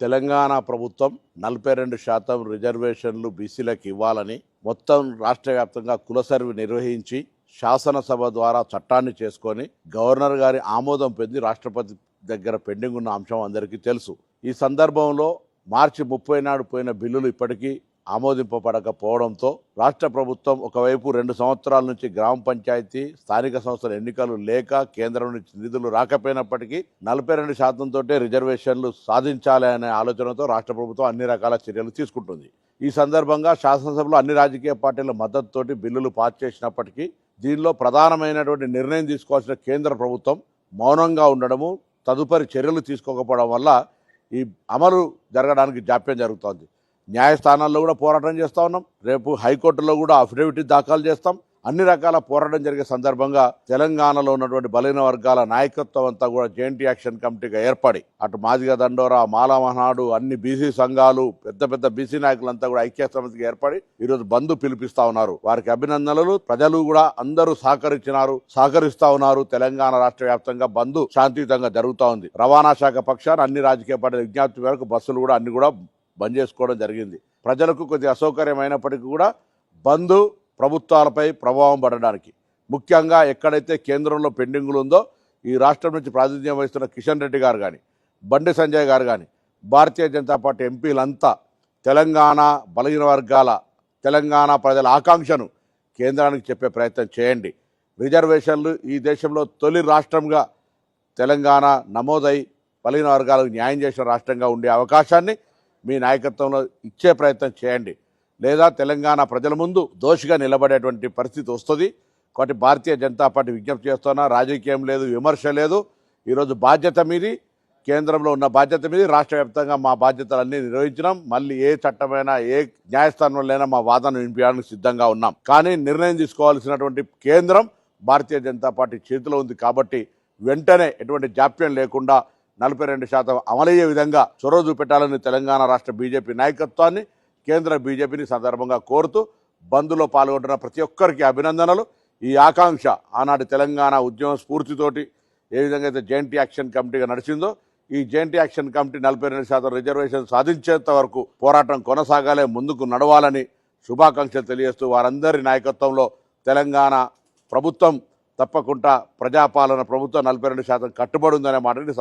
తెలంగాణ ప్రభుత్వం 42% రిజర్వేషన్లు బీసీలకు ఇవ్వాలని మొత్తం రాష్ట్ర వ్యాప్తంగా కుల సర్వే నిర్వహించి శాసనసభ ద్వారా చట్టాన్ని చేసుకొని గవర్నర్ గారి ఆమోదం పొంది రాష్ట్రపతి దగ్గర పెండింగ్ ఉన్న అంశం అందరికీ తెలుసు. ఈ సందర్భంలో మార్చి 30 నాడు పోయిన బిల్లులు ఇప్పటికీ ఆమోదింపబడకపోవడంతో రాష్ట్ర ప్రభుత్వం ఒకవైపు 2 సంవత్సరాల నుంచి గ్రామ పంచాయతీ స్థానిక సంస్థల ఎన్నికలు లేక కేంద్రం నుంచి నిధులు రాకపోయినప్పటికీ 42% తోటే రిజర్వేషన్లు సాధించాలి అనే ఆలోచనతో రాష్ట్ర ప్రభుత్వం అన్ని రకాల చర్యలు తీసుకుంటుంది. ఈ సందర్భంగా శాసనసభలో అన్ని రాజకీయ పార్టీల మద్దతుతోటి బిల్లులు పాస్ చేసినప్పటికీ దీనిలో ప్రధానమైనటువంటి నిర్ణయం తీసుకోవాల్సిన కేంద్ర ప్రభుత్వం మౌనంగా ఉండడము, తదుపరి చర్యలు తీసుకోకపోవడం వల్ల ఈ అమలు జరగడానికి జాప్యం జరుగుతోంది. న్యాయస్థానాల్లో కూడా పోరాటం చేస్తూ ఉన్నాం. రేపు హైకోర్టులో కూడా అఫిడవిట్ దాఖలు చేస్తాం. అన్ని రకాల పోరాటం జరిగే సందర్భంగా తెలంగాణలో ఉన్నటువంటి బలహీన వర్గాల నాయకత్వం అంతా కూడా జాయింట్ యాక్షన్ కమిటీగా ఏర్పడి అటు మాదిగ దండోరా, మాలా మహానాడు, అన్ని బీసీ సంఘాలు, పెద్ద పెద్ద బీసీ నాయకులంతా కూడా ఐక్య సమితికి ఏర్పడి ఈరోజు బంద్ పిలిపిస్తా ఉన్నారు. వారికి అభినందనలు. ప్రజలు కూడా అందరూ సహకరిస్తా ఉన్నారు. తెలంగాణ రాష్ట్ర వ్యాప్తంగా బంద్ శాంతియుతంగా జరుగుతూ ఉంది. రవాణా శాఖ పక్షాన అన్ని రాజకీయ పార్టీల విజ్ఞప్తి మేరకు బస్సులు కూడా అన్ని కూడా బంద్ చేసుకోవడం జరిగింది. ప్రజలకు కొద్దిగా అసౌకర్యమైనప్పటికీ కూడా బంద్ ప్రభుత్వాలపై ప్రభావం పడడానికి, ముఖ్యంగా ఎక్కడైతే కేంద్రంలో పెండింగులు ఉందో ఈ రాష్ట్రం నుంచి ప్రాతినిధ్యం వహిస్తున్న కిషన్ రెడ్డి గారు కానీ, బండి సంజయ్ గారు కానీ, భారతీయ జనతా పార్టీ ఎంపీలంతా తెలంగాణ బలహీన వర్గాల, తెలంగాణ ప్రజల ఆకాంక్షను కేంద్రానికి చెప్పే ప్రయత్నం చేయండి. రిజర్వేషన్లు ఈ దేశంలో తొలి రాష్ట్రంగా తెలంగాణ నమోదై బలహీన వర్గాలకు న్యాయం చేసిన రాష్ట్రంగా ఉండే అవకాశాన్ని మీ నాయకత్వంలో ఇచ్చే ప్రయత్నం చేయండి. లేదా తెలంగాణ ప్రజల ముందు దోషిగా నిలబడేటువంటి పరిస్థితి వస్తుంది. కాబట్టి భారతీయ జనతా పార్టీ విజ్ఞప్తి చేస్తున్నా, రాజకీయం లేదు, విమర్శ లేదు. ఈరోజు బాధ్యత మీది, కేంద్రంలో ఉన్న బాధ్యత మీది. రాష్ట్ర వ్యాప్తంగా మా బాధ్యతలన్నీ నిర్వహించినాం. మళ్ళీ ఏ చట్టమైనా ఏ న్యాయస్థానంలోనైనా మా వాదన వినిపించడానికి సిద్ధంగా ఉన్నాం. కానీ నిర్ణయం తీసుకోవాల్సినటువంటి కేంద్రం భారతీయ జనతా పార్టీ చేతిలో ఉంది. కాబట్టి వెంటనే ఎటువంటి జాప్యం లేకుండా 42% అమలయ్యే విధంగా చొరవ చూపెట్టాలని తెలంగాణ రాష్ట్ర బీజేపీ నాయకత్వాన్ని, కేంద్ర బీజేపీని సందర్భంగా కోరుతూ బంద్లో పాల్గొంటున్న ప్రతి ఒక్కరికి అభినందనలు. ఈ ఆకాంక్ష ఆనాటి తెలంగాణ ఉద్యమ స్ఫూర్తితోటి ఏ విధంగా అయితే జాయింట్ యాక్షన్ కమిటీగా నడిచిందో ఈ జాయింట్ యాక్షన్ కమిటీ 42% రిజర్వేషన్ సాధించేంత వరకు పోరాటం కొనసాగాలే, ముందుకు నడవాలని శుభాకాంక్షలు తెలియజేస్తూ వారందరి నాయకత్వంలో తెలంగాణ ప్రభుత్వం తప్పకుండా ప్రజాపాలన ప్రభుత్వం 42% కట్టుబడి ఉందనే మాటని